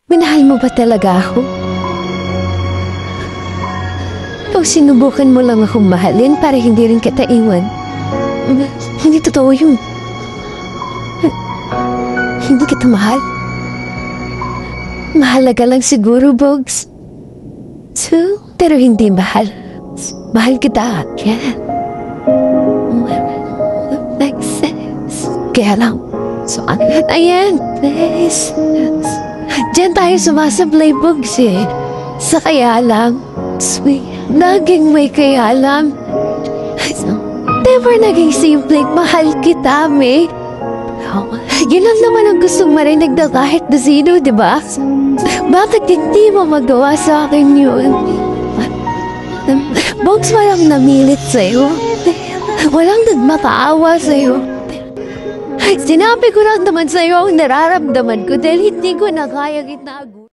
Minahal mo ba talaga ako? O sinubukan mo lang akong mahalin para hindi rin kita iwan? Hindi totoo yun. Hindi kita mahal. Mahalaga lang siguro, Bogs. So, pero hindi mahal. Mahal kita. Yeah. Makes sense. Kaya lang. So, ayan. Please. Diyan tayo sumasablay, Bogs eh. Sa kaya lang. Sweet. Laging may kaya lang. Never naging simple. Mahal kita, May. Yun lang naman ang gustong marinig na kahit na sino, di ba? Bakit hindi mo magawa sa akin yun? Bogs, walang namilit sa'yo. Walang nagmakaawa sa'yo. Sinabi ko lang naman sa'yo ang nararamdaman ko dahil hindi ko na kayang itago.